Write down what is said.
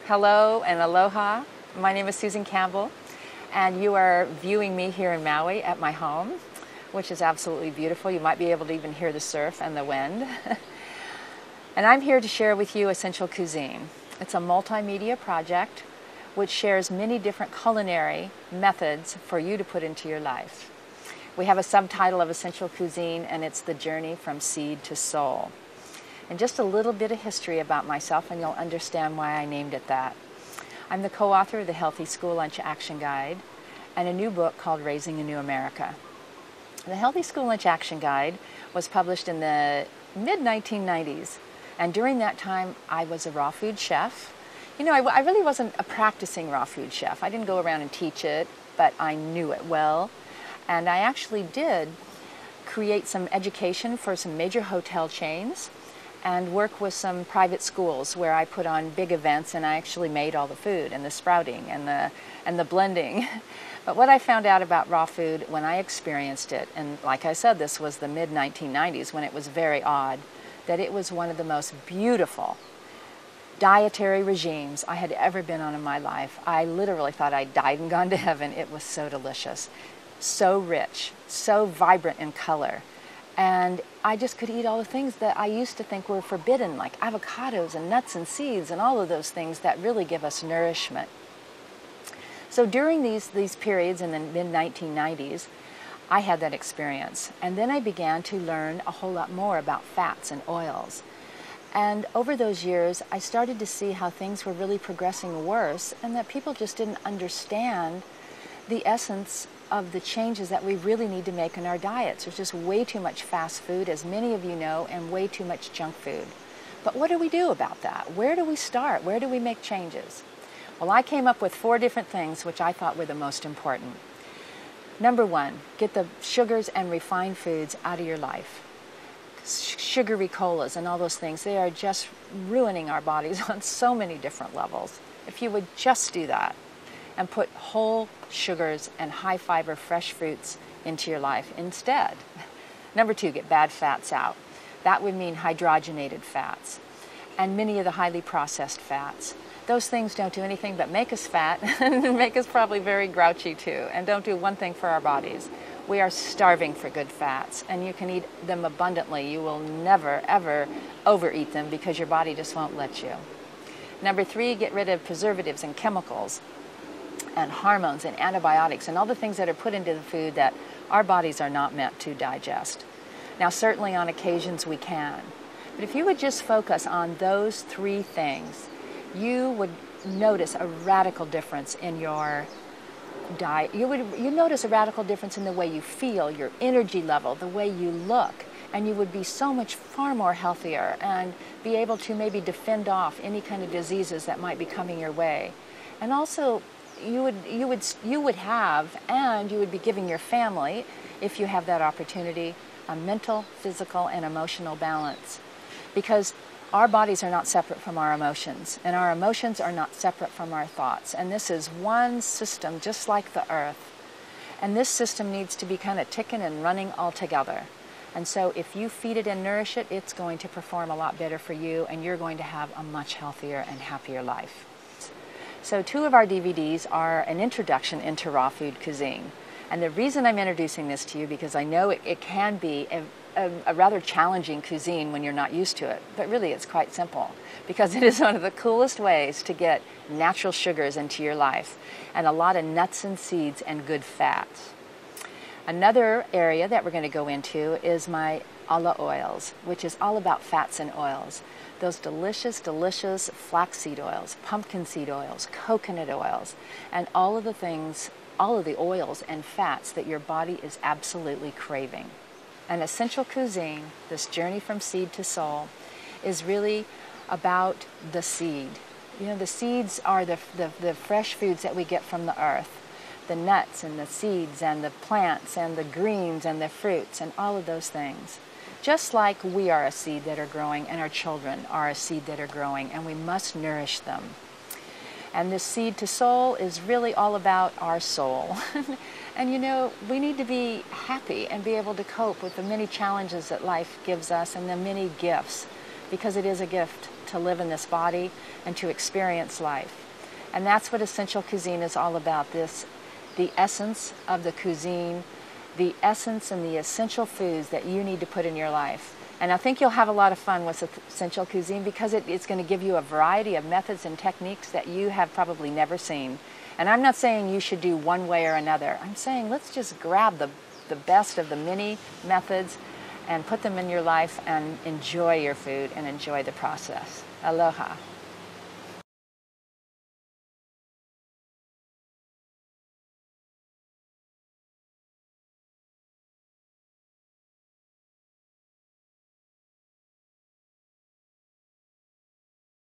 Hello and aloha. My name is Susan Campbell, and you are viewing me here in Maui at my home, which is absolutely beautiful. You might be able to even hear the surf and the wind. And I'm here to share with you Essential Cuisine. It's a multimedia project which shares many different culinary methods for you to put into your life. We have a subtitle of Essential Cuisine, and it's The Journey from Seed to Soul. And just a little bit of history about myself, and you'll understand why I named it that. I'm the co-author of the Healthy School Lunch Action Guide and a new book called Raising a New America. The Healthy School Lunch Action Guide was published in the mid-1990s, and during that time I was a raw food chef. You know, I really wasn't a practicing raw food chef. I didn't go around and teach it, but I knew it well. And I actually did create some education for some major hotel chains and work with some private schools where I put on big events, and I actually made all the food and the sprouting and the blending. But what I found out about raw food when I experienced it, and like I said, this was the mid-1990s when it was very odd, that it was one of the most beautiful dietary regimes I had ever been on in my life. I literally thought I'd died and gone to heaven. It was so delicious, so rich, so vibrant in color. And I just could eat all the things that I used to think were forbidden, like avocados and nuts and seeds and all of those things that really give us nourishment. So during these periods in the mid-1990s, I had that experience. And then I began to learn a whole lot more about fats and oils. And over those years, I started to see how things were really progressing worse, and that people just didn't understand the essence of the changes that we really need to make in our diets. There's just way too much fast food, as many of you know, and way too much junk food. But what do we do about that? Where do we start? Where do we make changes? Well, I came up with 4 different things which I thought were the most important. Number 1, get the sugars and refined foods out of your life. Sugary colas and all those things, they are just ruining our bodies on so many different levels. If you would just do that and put whole sugars and high fiber fresh fruits into your life instead. Number 2, get bad fats out. That would mean hydrogenated fats and many of the highly processed fats. Those things don't do anything but make us fat and make us probably very grouchy too, and don't do one thing for our bodies. We are starving for good fats, and you can eat them abundantly. You will never, ever overeat them because your body just won't let you. Number 3, get rid of preservatives and chemicals and hormones and antibiotics and all the things that are put into the food that our bodies are not meant to digest. Now, certainly on occasions we can, but if you would just focus on those 3 things, you would notice a radical difference in your diet. You notice a radical difference in the way you feel, your energy level, the way you look, and you would be so much far more healthier and be able to maybe defend off any kind of diseases that might be coming your way. And also, you would have, and you would be giving your family, if you have that opportunity, a mental, physical, and emotional balance. Because our bodies are not separate from our emotions, and our emotions are not separate from our thoughts. And this is one system, just like the earth. And this system needs to be kind of ticking and running all together. And so if you feed it and nourish it, it's going to perform a lot better for you, and you're going to have a much healthier and happier life. So 2 of our DVDs are an introduction into raw food cuisine. And the reason I'm introducing this to you, because I know it can be a rather challenging cuisine when you're not used to it, but really it's quite simple, because it is one of the coolest ways to get natural sugars into your life and a lot of nuts and seeds and good fats. Another area that we're going to go into is my ala oils, which is all about fats and oils. Those delicious, delicious flaxseed oils, pumpkin seed oils, coconut oils, and all of the things, all of the oils and fats that your body is absolutely craving. An Essential Cuisine, this journey from seed to soul, is really about the seed. You know, the seeds are the fresh foods that we get from the earth. The nuts and the seeds and the plants and the greens and the fruits and all of those things. Just like we are a seed that are growing, and our children are a seed that are growing, and we must nourish them. And this seed to soul is really all about our soul. And you know, we need to be happy and be able to cope with the many challenges that life gives us and the many gifts, because it is a gift to live in this body and to experience life. And that's what Essential Cuisine is all about, the essence of the cuisine, the essence and the essential foods that you need to put in your life. And I think you'll have a lot of fun with Essential Cuisine because it's going to give you a variety of methods and techniques that you have probably never seen. And I'm not saying you should do one way or another. I'm saying let's just grab the best of the many methods and put them in your life and enjoy your food and enjoy the process. Aloha.